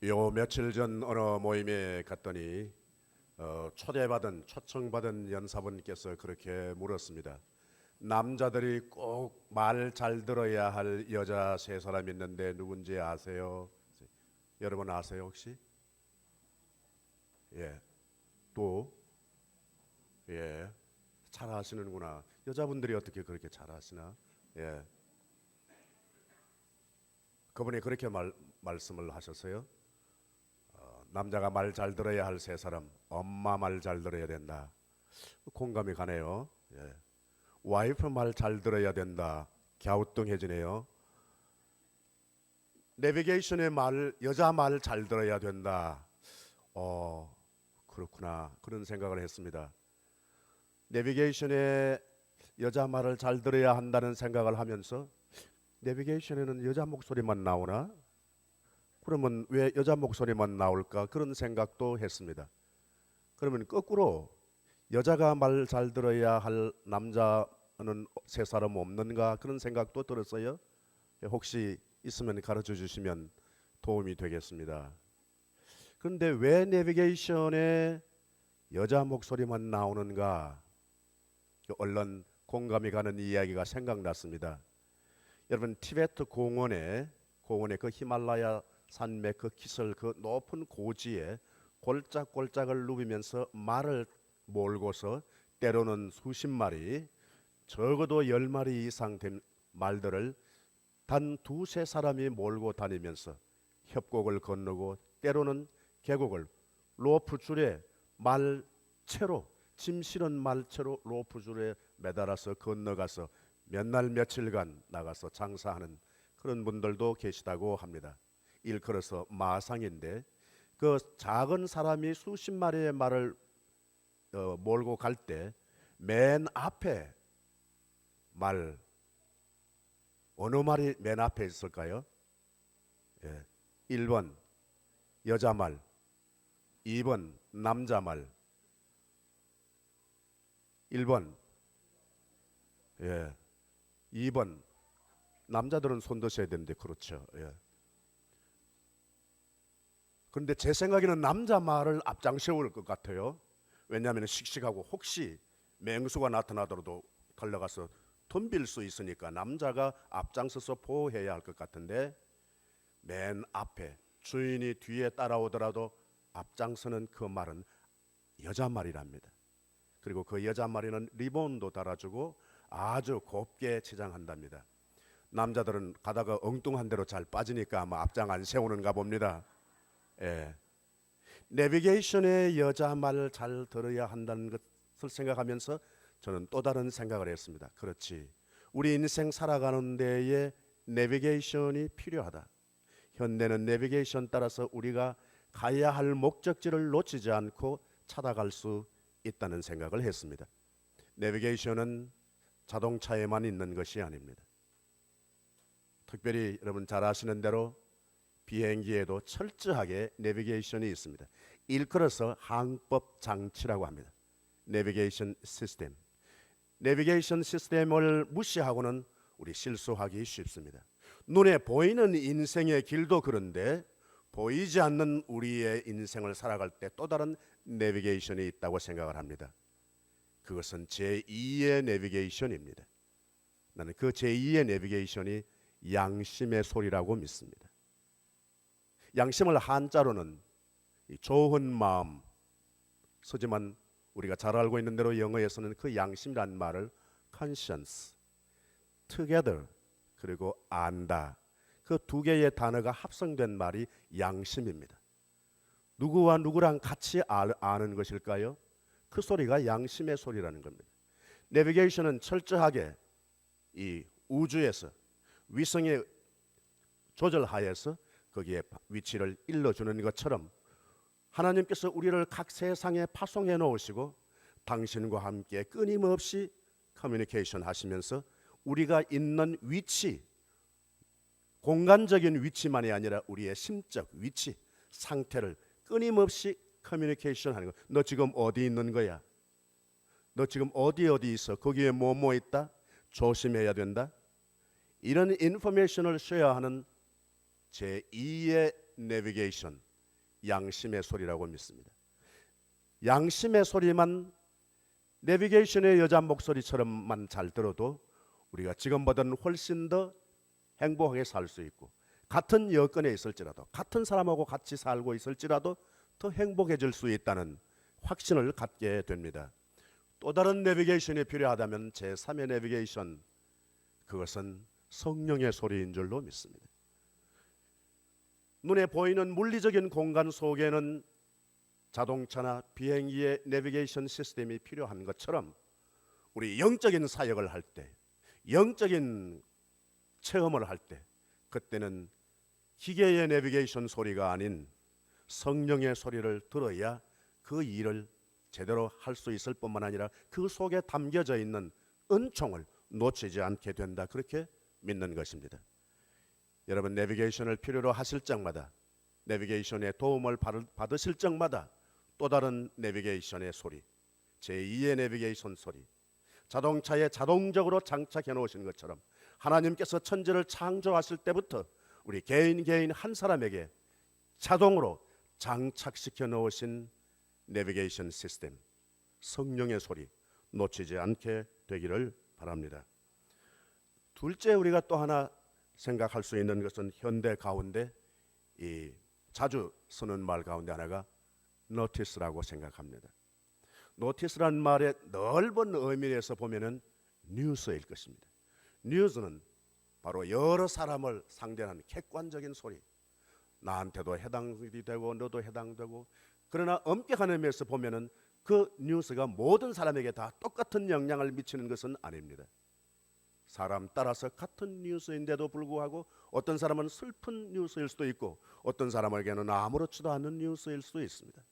요 며칠 전 어느 모임에 갔더니 초청받은 연사분께서 그렇게 물었습니다. 남자들이 꼭 말 잘 들어야 할 여자 세 사람 있는데 누군지 아세요? 여러분 아세요 혹시? 예. 또 예. 잘 아시는구나. 여자분들이 어떻게 그렇게 잘 아시나? 예. 그분이 그렇게 말씀을 하셨어요. 남자가 말 잘 들어야 할 세 사람, 엄마 말 잘 들어야 된다. 공감이 가네요. 예. 와이프 말 잘 들어야 된다. 갸우뚱해지네요. 내비게이션의 말, 여자 말 잘 들어야 된다. 그렇구나. 그런 생각을 했습니다. 내비게이션의 여자 말을 잘 들어야 한다는 생각을 하면서 내비게이션에는 여자 목소리만 나오나? 그러면 왜 여자 목소리만 나올까? 그런 생각도 했습니다. 그러면 거꾸로 여자가 말 잘 들어야 할 남자는 세 사람 없는가? 그런 생각도 들었어요. 혹시 있으면 가르쳐 주시면 도움이 되겠습니다. 그런데 왜 내비게이션에 여자 목소리만 나오는가? 얼른 공감이 가는 이야기가 생각났습니다. 여러분 티베트 공원에 그 히말라야 산맥 그 기슭 그 높은 고지에 골짝골짝을 누비면서 말을 몰고서 때로는 수십 마리 적어도 10마리 이상 된 말들을 단 두세 사람이 몰고 다니면서 협곡을 건너고 때로는 계곡을 로프줄에 말채로 짐 실은 말채로 로프줄에 매달아서 건너가서 몇 날 며칠간 나가서 장사하는 그런 분들도 계시다고 합니다. 일컬어서 마상인데 그 작은 사람이 수십 마리의 말을 몰고 갈 때 맨 앞에 말 어느 말이 맨 앞에 있을까요? 예. 1번 여자 말, 2번 남자 말. 1번 예. 2번 남자들은 손 드셔야 되는데 그렇죠. 예. 그런데 제 생각에는 남자 말을 앞장세울 것 같아요. 왜냐하면 씩씩하고 혹시 맹수가 나타나더라도 달려가서 덤빌 수 있으니까 남자가 앞장서서 보호해야 할 것 같은데 맨 앞에 주인이 뒤에 따라오더라도 앞장서는 그 말은 여자 말이랍니다. 그리고 그 여자 말에는 리본도 달아주고 아주 곱게 치장한답니다. 남자들은 가다가 엉뚱한 대로 잘 빠지니까 아마 앞장 안 세우는가 봅니다. 예. 내비게이션의 여자 말을 잘 들어야 한다는 것을 생각하면서 저는 또 다른 생각을 했습니다. 그렇지. 우리 인생 살아가는 데에 내비게이션이 필요하다. 현대는 내비게이션 따라서 우리가 가야 할 목적지를 놓치지 않고 찾아갈 수 있다는 생각을 했습니다. 내비게이션은 자동차에만 있는 것이 아닙니다. 특별히 여러분 잘 아시는 대로 비행기에도 철저하게 내비게이션이 있습니다. 일컬어서 항법 장치라고 합니다. 내비게이션 시스템. 내비게이션 시스템을 무시하고는 우리 실수하기 쉽습니다. 눈에 보이는 인생의 길도 그런데 보이지 않는 우리의 인생을 살아갈 때 또 다른 내비게이션이 있다고 생각을 합니다. 그것은 제2의 내비게이션입니다. 나는 그 제2의 내비게이션이 양심의 소리라고 믿습니다. 양심을 한자로는 좋은 마음 쓰지만 우리가 잘 알고 있는 대로 영어에서는 그 양심이란 말을 conscience, together 그리고 안다 그 두 개의 단어가 합성된 말이 양심입니다. 누구와 누구랑 같이 아는 것일까요? 그 소리가 양심의 소리라는 겁니다. 내비게이션은 철저하게 이 우주에서 위성의 조절하에서 거기에 위치를 일러주는 것처럼 하나님께서 우리를 각 세상에 파송해 놓으시고 당신과 함께 끊임없이 커뮤니케이션 하시면서 우리가 있는 위치, 공간적인 위치만이 아니라 우리의 심적 위치, 상태를 끊임없이 커뮤니케이션 하는 거. 너 지금 어디 있는 거야? 너 지금 어디 있어? 거기에 뭐 있다? 조심해야 된다. 이런 인포메이션을 쉐어하는 제2의 내비게이션, 양심의 소리라고 믿습니다. 양심의 소리만 내비게이션의 여자 목소리처럼만 잘 들어도 우리가 지금보다는 훨씬 더 행복하게 살 수 있고, 같은 여건에 있을지라도, 같은 사람하고 같이 살고 있을지라도 더 행복해질 수 있다는 확신을 갖게 됩니다. 또 다른 내비게이션이 필요하다면 제3의 내비게이션, 그것은 성령의 소리인 줄로 믿습니다. 눈에 보이는 물리적인 공간 속에는 자동차나 비행기의 내비게이션 시스템이 필요한 것처럼 우리 영적인 사역을 할 때, 영적인 체험을 할 때, 그때는 기계의 내비게이션 소리가 아닌 성령의 소리를 들어야 그 일을 제대로 할 수 있을 뿐만 아니라 그 속에 담겨져 있는 은총을 놓치지 않게 된다, 그렇게 믿는 것입니다. 여러분, 내비게이션을 필요로 하실 적마다, 내비게이션의 도움을 받으실 적마다 또 다른 내비게이션의 소리, 제2의 내비게이션 소리, 자동차에 자동적으로 장착해 놓으신 것처럼 하나님께서 천지를 창조하실 때부터 우리 개인 한 사람에게 자동으로 장착시켜 놓으신 내비게이션 시스템, 성령의 소리 놓치지 않게 되기를 바랍니다. 둘째, 우리가 또 하나 생각할 수 있는 것은 현대 가운데 이 자주 쓰는 말 가운데 하나가 노티스라고 생각합니다. 노티스라는 말의 넓은 의미에서 보면은 뉴스일 것입니다. 뉴스는 바로 여러 사람을 상대하는 객관적인 소리, 나한테도 해당이 되고 너도 해당되고, 그러나 엄격한 의미에서 보면은 그 뉴스가 모든 사람에게 다 똑같은 영향을 미치는 것은 아닙니다. 사람 따라서 같은 뉴스인데도 불구하고 어떤 사람은 슬픈 뉴스일 수도 있고 어떤 사람에게는 아무렇지도 않은 뉴스일 수도 있습니다.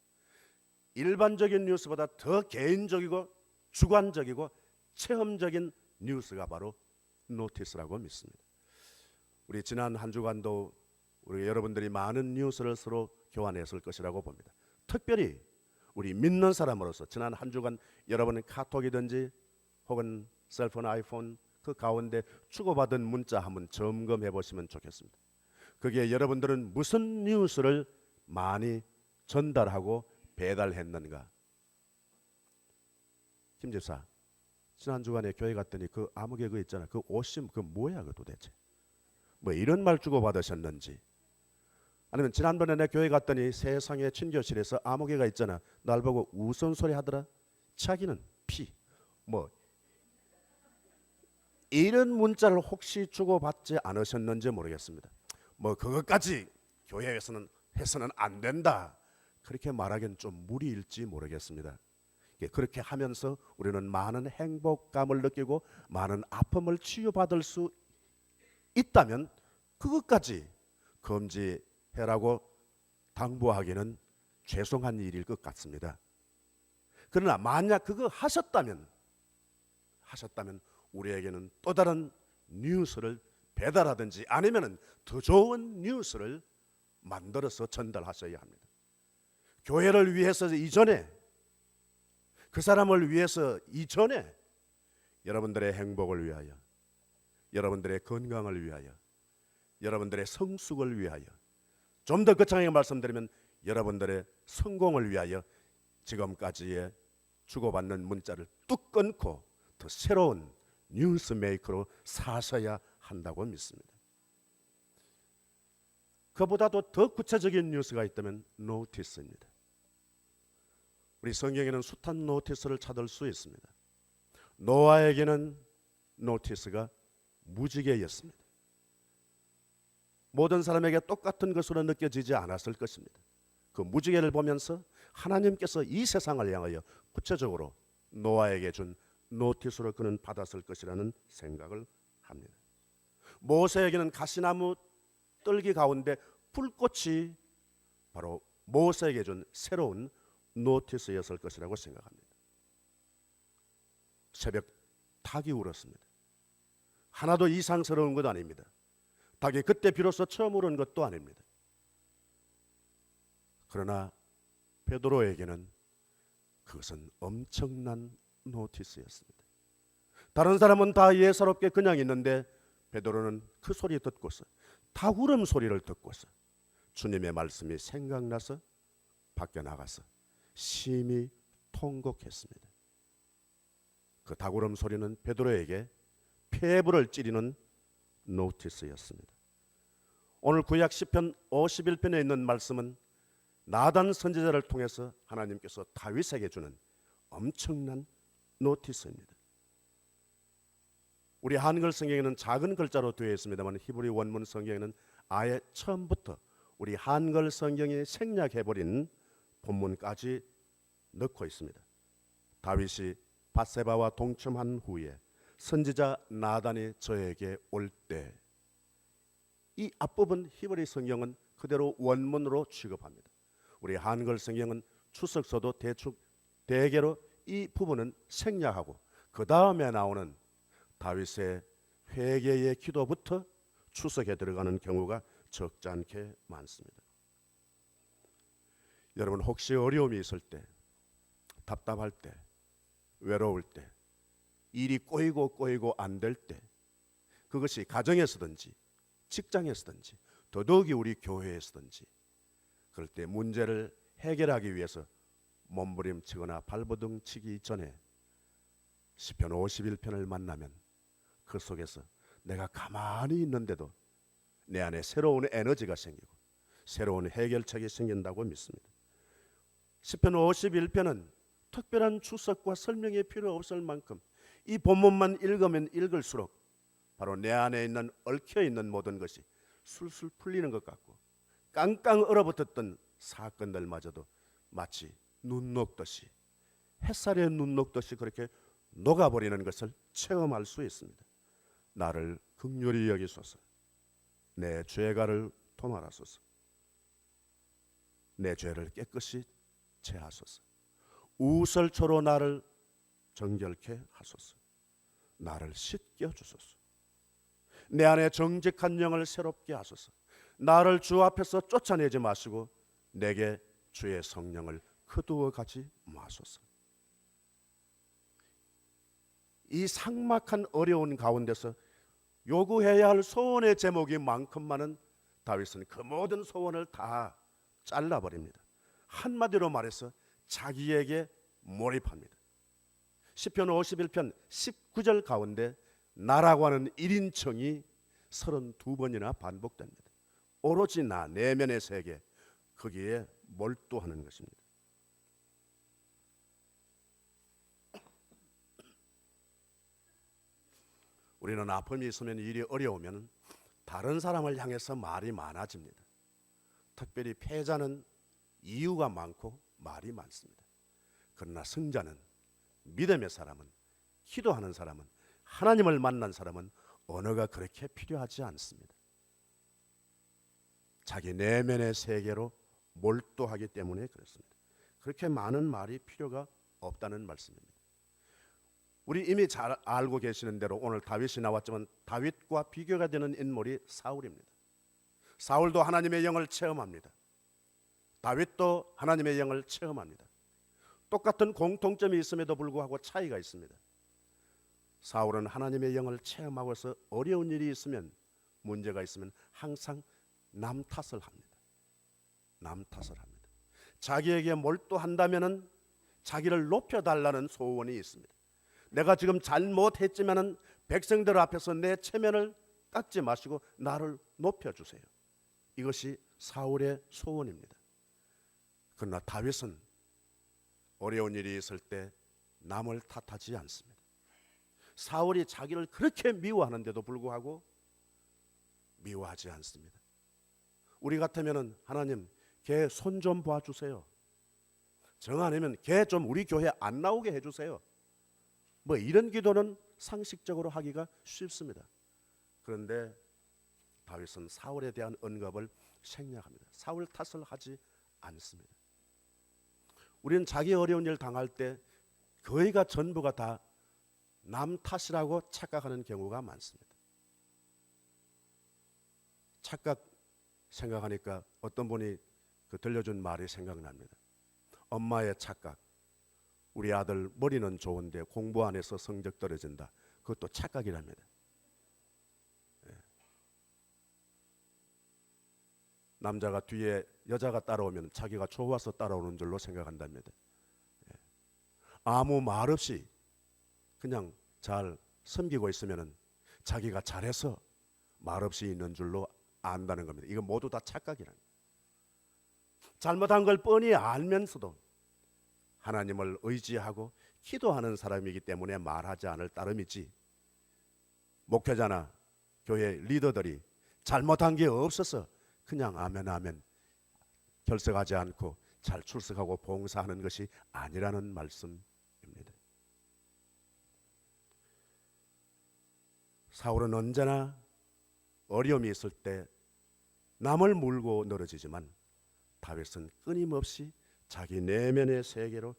일반적인 뉴스보다 더 개인적이고 주관적이고 체험적인 뉴스가 바로 노티스라고 믿습니다. 우리 지난 한 주간도 우리 여러분들이 많은 뉴스를 서로 교환했을 것이라고 봅니다. 특별히 우리 믿는 사람으로서 지난 한 주간 여러분의 카톡이든지 혹은 셀폰, 아이폰 그 가운데 주고받은 문자 한번 점검해 보시면 좋겠습니다. 그게 여러분들은 무슨 뉴스를 많이 전달하고 배달했는가? 김 집사, 지난 주간에 교회 갔더니 그 아무개 그 있잖아, 그 오심 그 뭐야 그 도대체? 뭐 이런 말 주고 받으셨는지, 아니면 지난번에 내 교회 갔더니 세상의 친교실에서 아무개가 있잖아, 날 보고 우스운소리 하더라, 자기는 피, 뭐 이런 문자를 혹시 주고받지 않으셨는지 모르겠습니다. 뭐 그것까지 교회에서는 해서는 안 된다, 그렇게 말하기는 좀 무리일지 모르겠습니다. 그렇게 하면서 우리는 많은 행복감을 느끼고 많은 아픔을 치유받을 수 있다면 그것까지 금지해라고 당부하기는 죄송한 일일 것 같습니다. 그러나 만약 그거 하셨다면 우리에게는 또 다른 뉴스를 배달하든지 아니면 더 좋은 뉴스를 만들어서 전달하셔야 합니다. 교회를 위해서 이전에, 그 사람을 위해서 이전에, 여러분들의 행복을 위하여, 여러분들의 건강을 위하여, 여러분들의 성숙을 위하여, 좀 더 거창하게 말씀드리면 여러분들의 성공을 위하여 지금까지의 주고받는 문자를 뚝 끊고 더 새로운 뉴스 메이커로 사셔야 한다고 믿습니다. 그보다도 더 구체적인 뉴스가 있다면 노티스입니다. 우리 성경에는 숱한 노티스를 찾을 수 있습니다. 노아에게는 노티스가 무지개였습니다. 모든 사람에게 똑같은 것으로 느껴지지 않았을 것입니다. 그 무지개를 보면서 하나님께서 이 세상을 향하여 구체적으로 노아에게 준 노티스로 그는 받았을 것이라는 생각을 합니다. 모세에게는 가시나무 뜰기 가운데 불꽃이 바로 모세에게 준 새로운 노티스였을 것이라고 생각합니다. 새벽 닭이 울었습니다. 하나도 이상스러운 것 아닙니다. 닭이 그때 비로소 처음 울은 것도 아닙니다. 그러나 베드로에게는 그것은 엄청난 노티스였습니다. 다른 사람은 다 예사롭게 그냥 있는데 베드로는 그 소리 듣고서, 닭 울음 소리를 듣고서 주님의 말씀이 생각나서 밖에 나가서 심히 통곡했습니다. 그 다구름 소리는 베드로에게 폐부를 찌르는 노티스였습니다. 오늘 구약 시편 51편에 있는 말씀은 나단 선지자를 통해서 하나님께서 다윗에게 주는 엄청난 노티스입니다. 우리 한글 성경에는 작은 글자로 되어 있습니다만 히브리 원문 성경에는 아예 처음부터 우리 한글 성경에 생략해버린 본문까지 넣고 있습니다. 다윗이 밧세바와 동침한 후에 선지자 나단이 저에게 올 때, 이 앞부분 히브리 성경은 그대로 원문으로 취급합니다. 우리 한글 성경은 추석서도 대개로 이 부분은 생략하고 그 다음에 나오는 다윗의 회개의 기도부터 추석에 들어가는 경우가 적지 않게 많습니다. 여러분, 혹시 어려움이 있을 때, 답답할 때, 외로울 때, 일이 꼬이고 안 될 때, 그것이 가정에서든지 직장에서든지 더더욱이 우리 교회에서든지 그럴 때 문제를 해결하기 위해서 몸부림치거나 발버둥치기 전에 시편 51편을 만나면 그 속에서 내가 가만히 있는데도 내 안에 새로운 에너지가 생기고 새로운 해결책이 생긴다고 믿습니다. 시편 51편은 특별한 주석과 설명이 필요 없을 만큼 이 본문만 읽으면 읽을수록 바로 내 안에 있는 얽혀있는 모든 것이 술술 풀리는 것 같고 깡깡 얼어붙었던 사건들마저도 마치 눈 녹듯이, 햇살에 눈 녹듯이 그렇게 녹아버리는 것을 체험할 수 있습니다. 나를 긍휼히 여기소서. 내 죄가를 도말하소서. 내 죄를 깨끗이 제하소서. 우설초로 나를 정결케 하소서. 나를 씻겨 주소서. 내 안에 정직한 영을 새롭게 하소서. 나를 주 앞에서 쫓아내지 마시고 내게 주의 성령을 거두어 가지 마소서. 이 삭막한 어려운 가운데서 요구해야 할 소원의 제목이 많건만은 다윗은 그 모든 소원을 다 잘라버립니다. 한마디로 말해서 자기에게 몰입합니다. 시편 51편 19절 가운데 나라고 하는 1인칭이 32번이나 반복됩니다. 오로지 나, 내면의 세계, 거기에 몰두하는 것입니다. 우리는 아픔이 있으면, 일이 어려우면 다른 사람을 향해서 말이 많아집니다. 특별히 패자는 이유가 많고 말이 많습니다. 그러나 승자는, 믿음의 사람은, 기도하는 사람은, 하나님을 만난 사람은 언어가 그렇게 필요하지 않습니다. 자기 내면의 세계로 몰두하기 때문에 그렇습니다. 그렇게 많은 말이 필요가 없다는 말씀입니다. 우리 이미 잘 알고 계시는 대로 오늘 다윗이 나왔지만 다윗과 비교가 되는 인물이 사울입니다. 사울도 하나님의 영을 체험합니다. 다윗도 하나님의 영을 체험합니다. 똑같은 공통점이 있음에도 불구하고 차이가 있습니다. 사울은 하나님의 영을 체험하고서 어려운 일이 있으면, 문제가 있으면 항상 남 탓을 합니다. 남 탓을 합니다. 자기에게 몰두한다면은 자기를 높여달라는 소원이 있습니다. 내가 지금 잘못했지만은 백성들 앞에서 내 체면을 깎지 마시고 나를 높여주세요. 이것이 사울의 소원입니다. 그러나 다윗은 어려운 일이 있을 때 남을 탓하지 않습니다. 사울이 자기를 그렇게 미워하는데도 불구하고 미워하지 않습니다. 우리 같으면은 하나님, 걔 손 좀 봐주세요. 정 아니면 걔 좀 우리 교회 안 나오게 해주세요. 뭐 이런 기도는 상식적으로 하기가 쉽습니다. 그런데 다윗은 사울에 대한 언급을 생략합니다. 사울 탓을 하지 않습니다. 우리는 자기 어려운 일 당할 때 거의가 전부가 다 남 탓이라고 착각하는 경우가 많습니다. 착각 생각하니까 어떤 분이 들려준 말이 생각납니다. 엄마의 착각. 우리 아들 머리는 좋은데 공부 안 해서 성적 떨어진다. 그것도 착각이랍니다. 남자가 뒤에 여자가 따라오면 자기가 좋아서 따라오는 줄로 생각한답니다. 아무 말 없이 그냥 잘 섬기고 있으면 자기가 잘해서 말 없이 있는 줄로 안다는 겁니다. 이거 모두 다 착각이라는 거예요. 잘못한 걸 뻔히 알면서도 하나님을 의지하고 기도하는 사람이기 때문에 말하지 않을 따름이지, 목회자나 교회 리더들이 잘못한 게 없어서 그냥 아멘 아멘 결석하지 않고 잘 출석하고 봉사하는 것이 아니라는 말씀입니다. 사울은 언제나 어려움이 있을 때 남을 물고 늘어지지만 다윗은 끊임없이 자기 내면의 세계로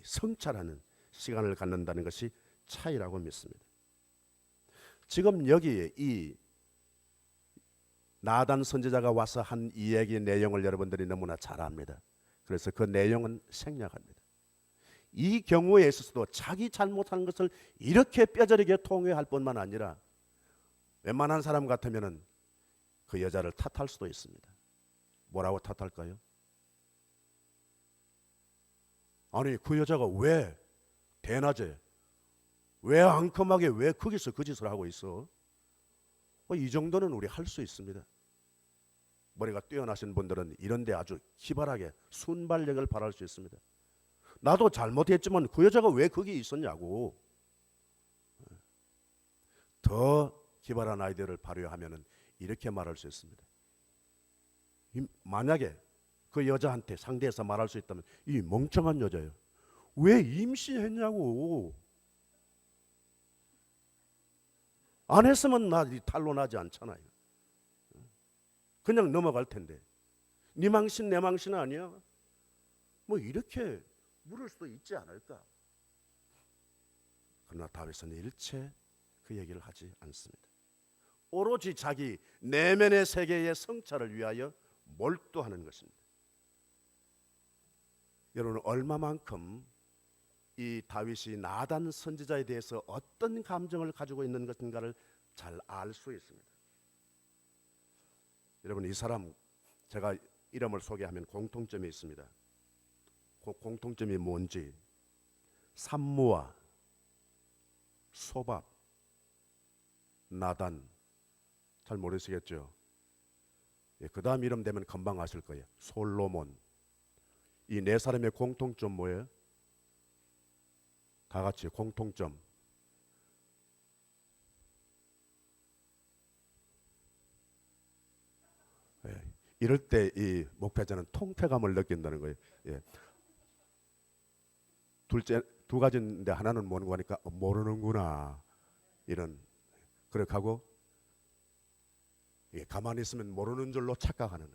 성찰하는 시간을 갖는다는 것이 차이라고 믿습니다. 지금 여기에 이 나단 선지자가 와서 한 이야기의 내용을 여러분들이 너무나 잘 압니다. 그래서 그 내용은 생략합니다. 이 경우에 있어서도 자기 잘못한 것을 이렇게 뼈저리게 통회할 뿐만 아니라 웬만한 사람 같으면 그 여자를 탓할 수도 있습니다. 뭐라고 탓할까요? 아니 그 여자가 왜 대낮에 왜 앙큼하게 왜 거기서 그 짓을 하고 있어? 이 정도는 우리 할 수 있습니다. 머리가 뛰어나신 분들은 이런 데 아주 기발하게 순발력을 발할 수 있습니다. 나도 잘못했지만 그 여자가 왜 거기 있었냐고. 더 기발한 아이디어를 발휘하면 이렇게 말할 수 있습니다. 만약에 그 여자한테 상대해서 말할 수 있다면 이 멍청한 여자예요. 왜 임신했냐고. 안 했으면 나 탄로 나지 않잖아요. 그냥 넘어갈 텐데. 네 망신 내 망신 아니야? 뭐 이렇게 물을 수도 있지 않을까? 그러나 다윗은 일체 그 얘기를 하지 않습니다. 오로지 자기 내면의 세계의 성찰을 위하여 몰두하는 것입니다. 여러분 얼마만큼 이 다윗이 나단 선지자에 대해서 어떤 감정을 가지고 있는 것인가를 잘 알 수 있습니다. 여러분 이 사람 제가 이름을 소개하면 공통점이 있습니다. 그 공통점이 뭔지 산무와 소밥, 나단 잘 모르시겠죠? 그 다음 이름 되면 금방 아실 거예요. 솔로몬. 이 네 사람의 공통점 뭐예요? 다 같이 공통점. 이럴 때 이 목회자는 통쾌감을 느낀다는 거예요. 둘째 두 가지인데 하나는 모르는 거니까 모르는구나 이런 그렇게 하고 가만히 있으면 모르는 줄로 착각하는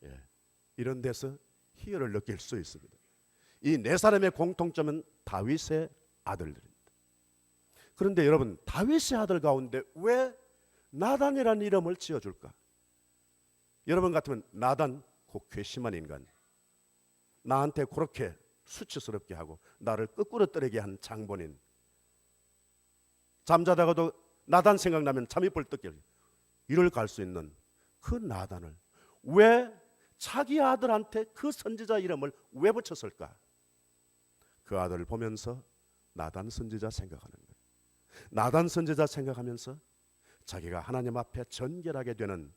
거예요. 이런 데서 희열을 느낄 수 있습니다. 이 네 사람의 공통점은 다윗의 아들들입니다. 그런데 여러분 다윗의 아들 가운데 왜 나단이라는 이름을 지어줄까? 여러분 같으면 나단 그 괘씸한 인간, 나한테 그렇게 수치스럽게 하고 나를 거꾸로 떨게 한 장본인, 잠자다가도 나단 생각나면 잠이 벌떡 깨요. 이를 갈 수 있는 그 나단을 왜 자기 아들한테 그 선지자 이름을 왜 붙였을까? 그 아들을 보면서 나단 선지자 생각하는 거예요. 나단 선지자 생각하면서 자기가 하나님 앞에 전결하게 되는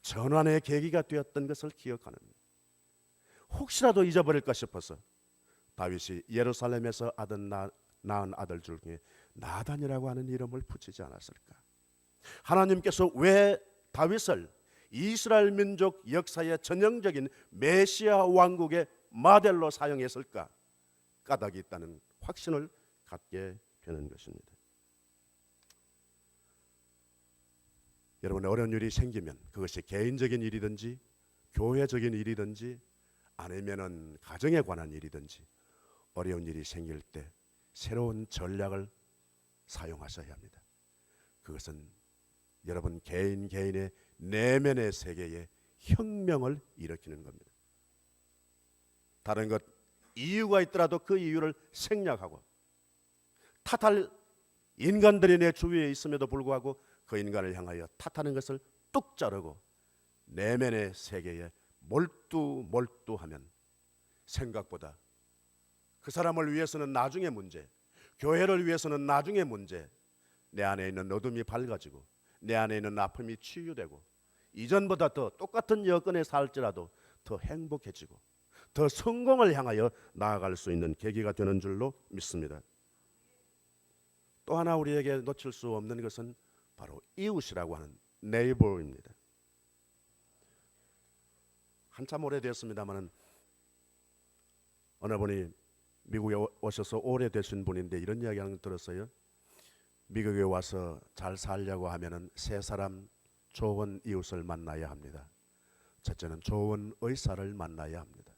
전환의 계기가 되었던 것을 기억하는 거예요. 혹시라도 잊어버릴까 싶어서 다윗이 예루살렘에서 낳은 아들 중에 나단이라고 하는 이름을 붙이지 않았을까? 하나님께서 왜 다윗을 이스라엘 민족 역사의 전형적인 메시아 왕국의 모델로 사용했을까? 까닭이 있다는 확신을 갖게 되는 것입니다. 여러분 어려운 일이 생기면 그것이 개인적인 일이든지 교회적인 일이든지 아니면은 가정에 관한 일이든지 어려운 일이 생길 때 새로운 전략을 사용하셔야 합니다. 그것은 여러분 개인의 내면의 세계에 혁명을 일으키는 겁니다. 다른 것 이유가 있더라도 그 이유를 생략하고 탓할 인간들이 내 주위에 있음에도 불구하고 그 인간을 향하여 탓하는 것을 뚝 자르고 내면의 세계에 몰두하면 생각보다 그 사람을 위해서는 나중에 문제, 교회를 위해서는 나중에 문제, 내 안에 있는 어둠이 밝아지고 내 안에 있는 아픔이 치유되고 이전보다 더 똑같은 여건에 살지라도 더 행복해지고 더 성공을 향하여 나아갈 수 있는 계기가 되는 줄로 믿습니다. 또 하나 우리에게 놓칠 수 없는 것은 바로 이웃이라고 하는 네이버입니다. 한참 오래됐습니다마는 어느 분이 미국에 오셔서 오래되신 분인데 이런 이야기하는 거 들었어요. 미국에 와서 잘 살려고 하면은 세 사람 좋은 이웃을 만나야 합니다. 첫째는 좋은 의사를 만나야 합니다.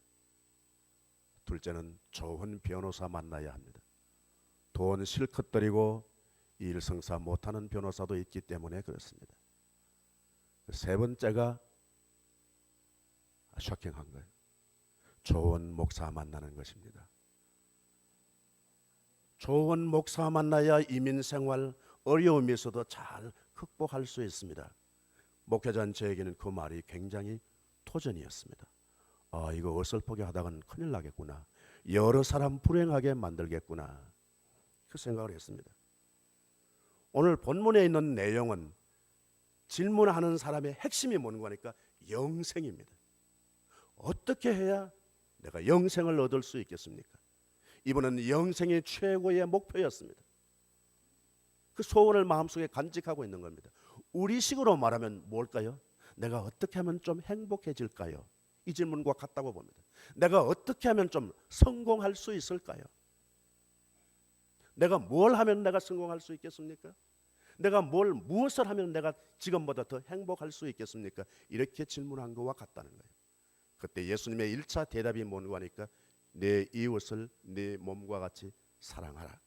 둘째는 좋은 변호사 만나야 합니다. 돈 실컷 들이고 일 성사 못하는 변호사도 있기 때문에 그렇습니다. 세 번째가 쇼킹한 거예요. 좋은 목사 만나는 것입니다. 좋은 목사 만나야 이민생활 어려움이 있어도 잘 극복할 수 있습니다. 목회자 저에게는 그 말이 굉장히 토전이었습니다. 이거 어설프게 하다간 큰일 나겠구나. 여러 사람 불행하게 만들겠구나. 그 생각을 했습니다. 오늘 본문에 있는 내용은 질문하는 사람의 핵심이 뭔가 하니까 영생입니다. 어떻게 해야 내가 영생을 얻을 수 있겠습니까? 이분은 영생이 최고의 목표였습니다. 그 소원을 마음속에 간직하고 있는 겁니다. 우리식으로 말하면 뭘까요? 내가 어떻게 하면 좀 행복해질까요? 이 질문과 같다고 봅니다. 내가 어떻게 하면 좀 성공할 수 있을까요? 내가 뭘 하면 내가 성공할 수 있겠습니까? 내가 무엇을 하면 내가 지금보다 더 행복할 수 있겠습니까? 이렇게 질문한 것과 같다는 거예요. 그때 예수님의 1차 대답이 뭔가 하니까 내 이웃을 내 몸과 같이 사랑하라.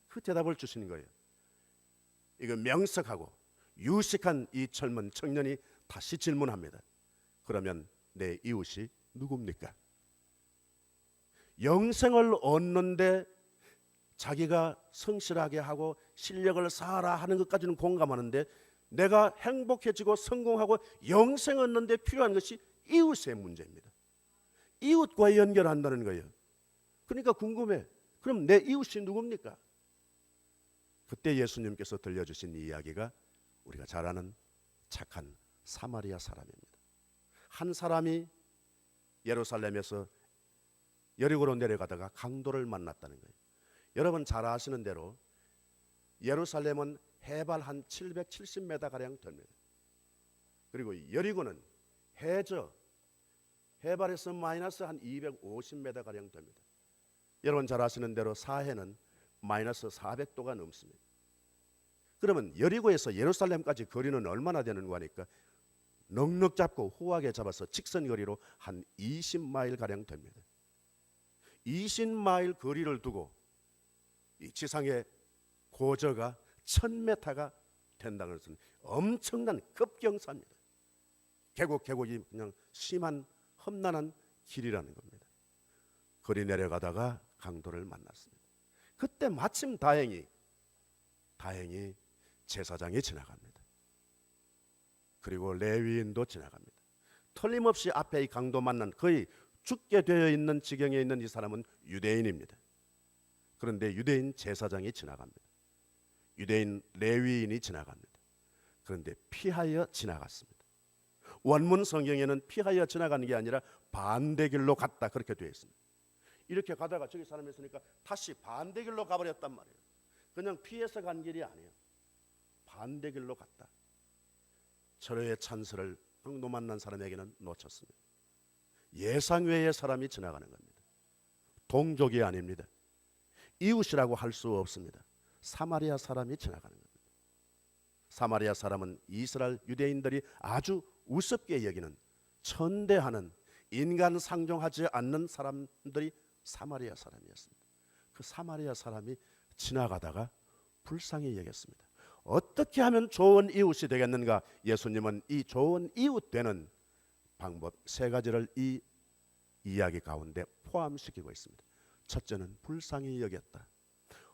그 대답을 주시는 거예요. 이거 명석하고 유식한 이 젊은 청년이 다시 질문합니다. 그러면 내 이웃이 누굽니까? 영생을 얻는데 자기가 성실하게 하고 실력을 쌓아라 하는 것까지는 공감하는데 내가 행복해지고 성공하고 영생 얻는데 필요한 것이 이웃의 문제입니다. 이웃과 연결한다는 거예요. 그러니까 궁금해. 그럼 내 이웃이 누굽니까? 그때 예수님께서 들려주신 이야기가 우리가 잘 아는 착한 사마리아 사람입니다. 한 사람이 예루살렘에서 여리고로 내려가다가 강도를 만났다는 거예요. 여러분 잘 아시는 대로 예루살렘은 해발 한 770m 가량 됩니다. 그리고 여리고는 해발에서 마이너스 한 250m 가량 됩니다. 여러분 잘 아시는 대로 사해는 마이너스 400도가 넘습니다. 그러면 여리고에서 예루살렘까지 거리는 얼마나 되는 거니까 넉넉 잡고 후하게 잡아서 직선 거리로 한 20마일 가량 됩니다. 20마일 거리를 두고 이 지상의 고저가 1000m가 된다는 것은 엄청난 급경사입니다. 계곡이 그냥 심한 험난한 길이라는 겁니다. 거리 내려가다가 강도를 만났습니다. 그때 마침 다행히 제사장이 지나갑니다. 그리고 레위인도 지나갑니다. 틀림없이 앞에 이 강도 만난 거의 죽게 되어 있는 지경에 있는 이 사람은 유대인입니다. 그런데 유대인 제사장이 지나갑니다. 유대인 레위인이 지나갑니다. 그런데 피하여 지나갔습니다. 원문 성경에는 피하여 지나가는 게 아니라 반대길로 갔다 그렇게 되어 있습니다. 이렇게 가다가 저기 사람이 있으니까 다시 반대길로 가버렸단 말이에요. 그냥 피해서 간 길이 아니에요. 반대길로 갔다. 절호의 찬스를 강도 만난 사람에게는 놓쳤습니다. 예상 외의 사람이 지나가는 겁니다. 동족이 아닙니다. 이웃이라고 할 수 없습니다. 사마리아 사람이 지나가는 겁니다. 사마리아 사람은 이스라엘 유대인들이 아주 우습게 여기는 천대하는 인간 상종하지 않는 사람들이 사마리아 사람이었습니다. 그 사마리아 사람이 지나가다가 불쌍히 여겼습니다. 어떻게 하면 좋은 이웃이 되겠는가? 예수님은 이 좋은 이웃 되는 방법 세 가지를 이 이야기 가운데 포함시키고 있습니다. 첫째는 불쌍히 여겼다.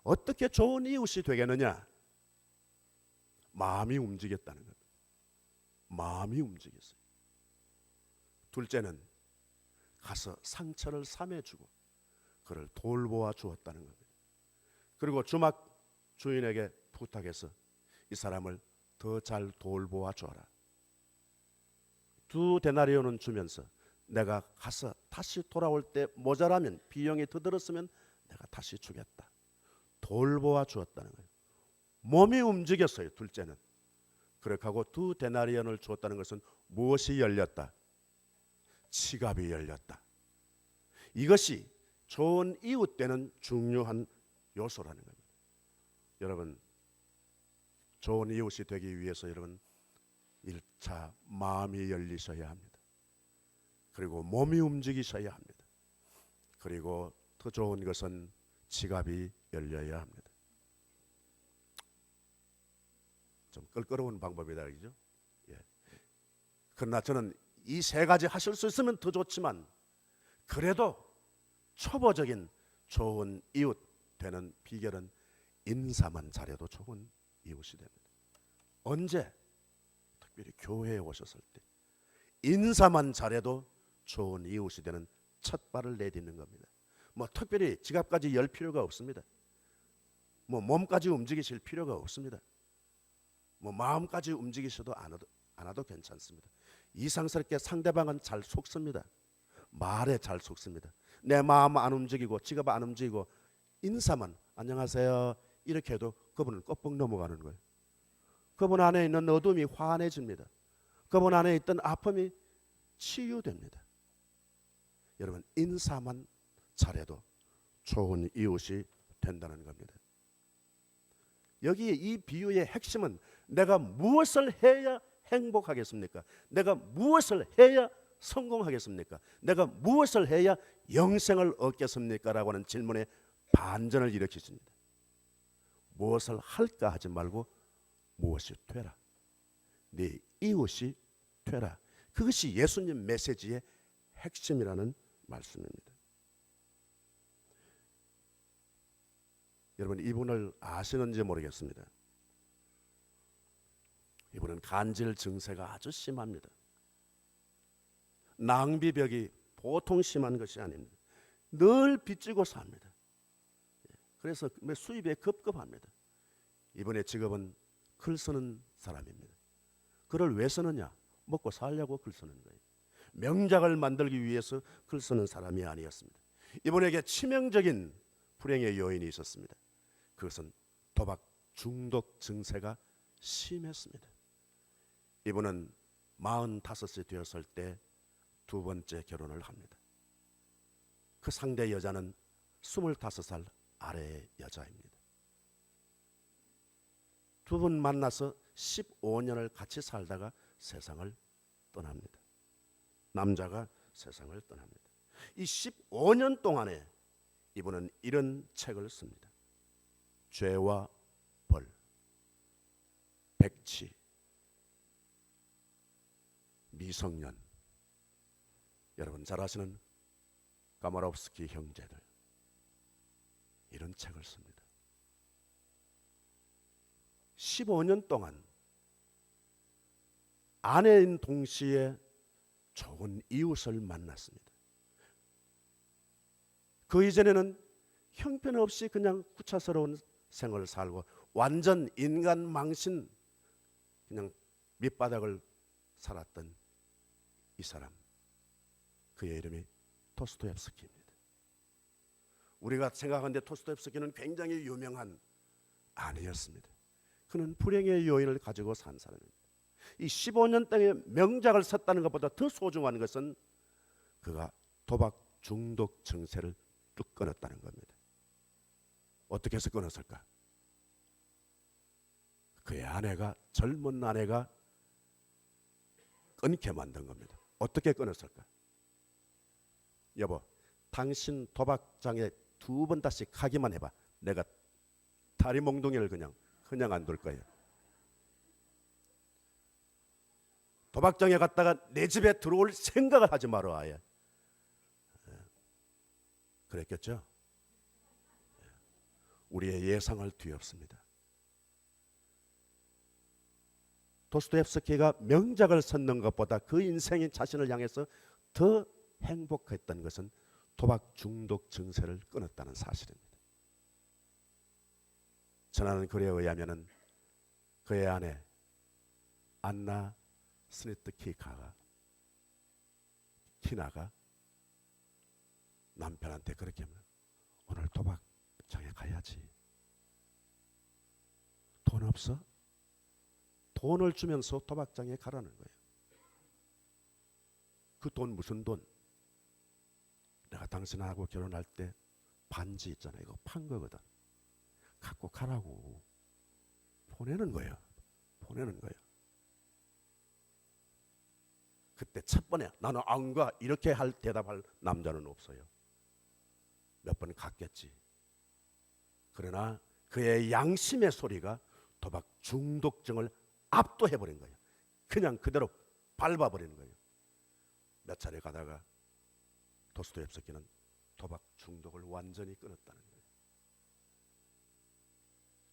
어떻게 좋은 이웃이 되겠느냐? 마음이 움직였다는 겁니다. 마음이 움직였어요. 둘째는 가서 상처를 삼해주고 그를 돌보아 주었다는 겁니다. 그리고 주막 주인에게 부탁해서 이 사람을 더 잘 돌보아 줘라. 2데나리온은 주면서 내가 가서 다시 돌아올 때 모자라면, 비용이 더 들었으면 내가 다시 주겠다. 돌보아 주었다는 거예요. 몸이 움직였어요. 둘째는. 그렇게 하고 2데나리온을 주었다는 것은 무엇이 열렸다? 지갑이 열렸다. 이것이 좋은 이웃 되는 중요한 요소라는 겁니다. 여러분, 좋은 이웃이 되기 위해서 여러분 1차 마음이 열리셔야 합니다. 그리고 몸이 움직이셔야 합니다. 그리고 더 좋은 것은 지갑이 열려야 합니다. 좀 껄끄러운 방법이다, 그죠? 예. 그러나 저는 이 3가지 하실 수 있으면 더 좋지만, 그래도 초보적인 좋은 이웃 되는 비결은 인사만 잘해도 좋은 이웃이 됩니다. 언제? 특별히 교회에 오셨을 때 인사만 잘해도 좋은 이웃이 되는 첫 발을 내딛는 겁니다. 뭐 특별히 지갑까지 열 필요가 없습니다. 뭐 몸까지 움직이실 필요가 없습니다. 뭐 마음까지 움직이셔도 않아도 괜찮습니다. 이상스럽게 상대방은 잘 속습니다. 말에 잘 속습니다. 내 마음 안 움직이고 지갑 안 움직이고 인사만 안녕하세요 이렇게 해도 그분은 껍벅 넘어가는 거예요. 그분 안에 있는 어둠이 환해집니다. 그분 안에 있던 아픔이 치유됩니다. 여러분, 인사만 잘해도 좋은 이웃이 된다는 겁니다. 여기 이 비유의 핵심은 내가 무엇을 해야 행복하겠습니까? 내가 무엇을 해야 성공하겠습니까? 내가 무엇을 해야 영생을 얻겠습니까? 라고 하는 질문에 반전을 일으키십니다. 무엇을 할까 하지 말고 무엇이 되라. 네 이웃이 되라. 그것이 예수님 메시지의 핵심이라는 말씀입니다. 여러분, 이분을 아시는지 모르겠습니다. 이분은 간질 증세가 아주 심합니다. 낭비벽이 보통 심한 것이 아닙니다. 늘 빚지고 삽니다. 그래서 수입에 급급합니다. 이분의 직업은 글 쓰는 사람입니다. 글을 왜 쓰느냐? 먹고 살려고 글 쓰는 거예요. 명작을 만들기 위해서 글 쓰는 사람이 아니었습니다. 이분에게 치명적인 불행의 요인이 있었습니다. 그것은 도박 중독 증세가 심했습니다. 이분은 45세 되었을 때 2번째 결혼을 합니다. 그 상대 여자는 25살 아래의 여자입니다. 2분 만나서 15년을 같이 살다가 세상을 떠납니다. 남자가 세상을 떠납니다. 이 15년 동안에 이분은 이런 책을 씁니다. 죄와 벌, 백치, 미성년, 여러분 잘 아시는 까마롭스키 형제들, 이런 책을 씁니다. 15년 동안 아내인 동시에 좋은 이웃을 만났습니다. 그 이전에는 형편없이 그냥 구차스러운 생활을 살고 완전 인간 망신, 그냥 밑바닥을 살았던 이 사람, 그의 이름이 도스토옙스키입니다. 우리가 생각하는데 도스토옙스키는 굉장히 유명한 아니었습니다. 그는 불행의 요인을 가지고 산 사람입니다. 이 15년 동안 명작을 썼다는 것보다 더 소중한 것은 그가 도박 중독 증세를 뚝 끊었다는 겁니다. 어떻게 해서 끊었을까? 그의 아내가, 젊은 아내가 끊게 만든 겁니다. 어떻게 끊었을까? 여보, 당신 도박장에 2번 다시 가기만 해봐. 내가 다리 몽둥이를 그냥 안 둘 거예요. 도박장에 갔다가 내 집에 들어올 생각을 하지 마라 아예. 그랬겠죠? 우리의 예상을 뒤엎습니다. 도스토옙스키가 명작을 썼는 것보다 그 인생인 자신을 향해서 더 행복했던 것은 도박 중독 증세를 끊었다는 사실입니다. 전하는 글에 의하면은 그의 아내 안나 키나가 남편한테 그렇게 하면 오늘 도박장에 가야지. 돈 없어? 돈을 주면서 도박장에 가라는 거예요. 그 돈 무슨 돈? 내가 당신하고 결혼할 때 반지 있잖아요. 이거 판 거거든. 갖고 가라고 보내는 거예요. 보내는 거예요. 그때 첫 번에 나는 안 가 이렇게 대답할 남자는 없어요. 몇 번 갔겠지. 그러나 그의 양심의 소리가 도박 중독증을 압도해버린 거예요. 그냥 그대로 밟아버리는 거예요. 몇 차례 가다가 도스토옙스키는 도박 중독을 완전히 끊었다는 거예요.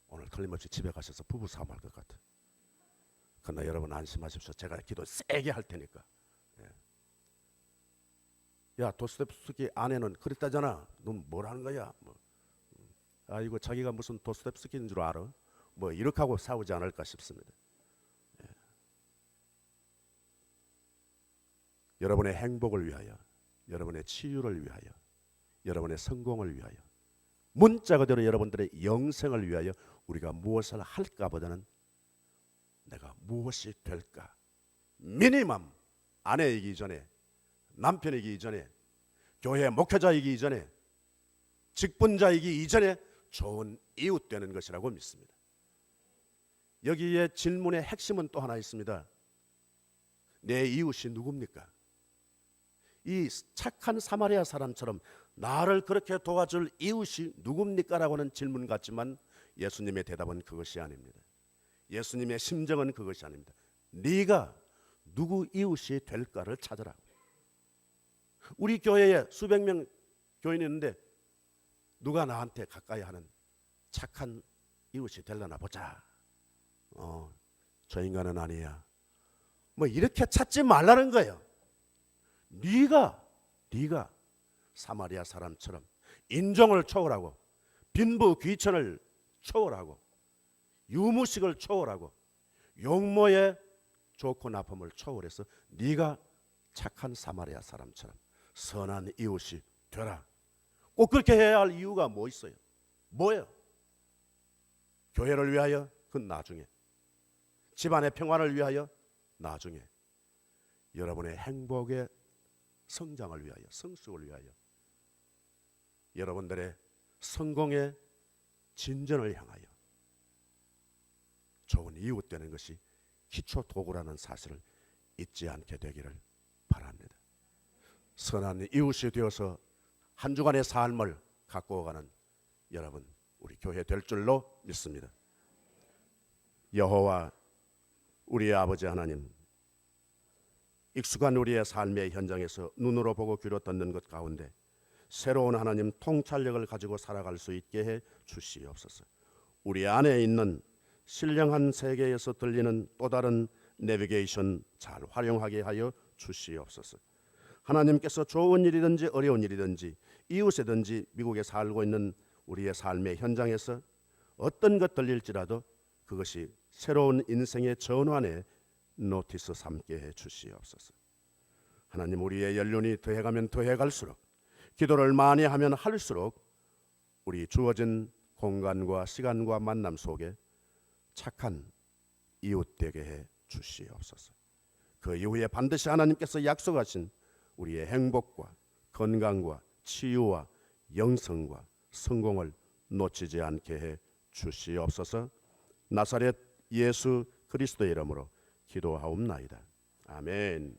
오늘 틀림없이 집에 가셔서 부부싸움 할 것 같아. 그러나 여러분 안심하십시오. 제가 기도 세게 할 테니까. 야, 도스토옙스키 아내는 그랬다잖아. 넌 뭘 하는 거야? 아이고 자기가 무슨 도스토옙스키인 줄 알아? 이렇게 하고 싸우지 않을까 싶습니다. 여러분의 행복을 위하여, 여러분의 치유를 위하여, 여러분의 성공을 위하여, 문자 그대로 여러분들의 영생을 위하여 우리가 무엇을 할까보다는 내가 무엇이 될까? 미니멈 아내이기 전에, 남편이기 전에, 교회 목회자이기 전에, 직분자이기 이전에 좋은 이웃 되는 것이라고 믿습니다. 여기에 질문의 핵심은 또 하나 있습니다. 내 이웃이 누굽니까? 이 착한 사마리아 사람처럼 나를 그렇게 도와줄 이웃이 누굽니까? 라고 하는 질문 같지만 예수님의 대답은 그것이 아닙니다. 예수님의 심정은 그것이 아닙니다. 네가 누구 이웃이 될까를 찾으라. 우리 교회에 수백 명 교인이 있는데 누가 나한테 가까이 하는 착한 이웃이 되려나 보자. 저 인간은 아니야. 이렇게 찾지 말라는 거예요. 네가 사마리아 사람처럼 인종을 초월하고 빈부 귀천을 초월하고 유무식을 초월하고 용모의 좋고 나쁨을 초월해서 네가 착한 사마리아 사람처럼 선한 이웃이 되라. 꼭 그렇게 해야 할 이유가 뭐 있어요? 뭐예요? 교회를 위하여? 그건 나중에. 집안의 평화를 위하여? 나중에. 여러분의 행복의 성장을 위하여, 성숙을 위하여, 여러분들의 성공의 진전을 향하여 좋은 이웃 되는 것이 기초 도구라는 사실을 잊지 않게 되기를 바랍니다. 선한 이웃이 되어서 한 주간의 삶을 가꾸어가는 여러분, 우리 교회 될 줄로 믿습니다. 여호와 우리의 아버지 하나님, 익숙한 우리의 삶의 현장에서 눈으로 보고 귀로 듣는 것 가운데 새로운 하나님 통찰력을 가지고 살아갈 수 있게 해 주시옵소서. 우리 안에 있는 신령한 세계에서 들리는 또 다른 내비게이션 잘 활용하게 하여 주시옵소서. 하나님께서 좋은 일이든지 어려운 일이든지 이웃이든지 미국에 살고 있는 우리의 삶의 현장에서 어떤 것 들릴지라도 그것이 새로운 인생의 전환에 노티스 삼게 해 주시옵소서. 하나님, 우리의 연륜이 더해가면 더해갈수록, 기도를 많이 하면 할수록 우리 주어진 공간과 시간과 만남 속에 착한 이웃 되게 해 주시옵소서. 그 이후에 반드시 하나님께서 약속하신 우리의 행복과 건강과 치유와 영성과 성공을 놓치지 않게 해 주시옵소서. 나사렛 예수 그리스도의 이름으로 기도하옵나이다. 아멘.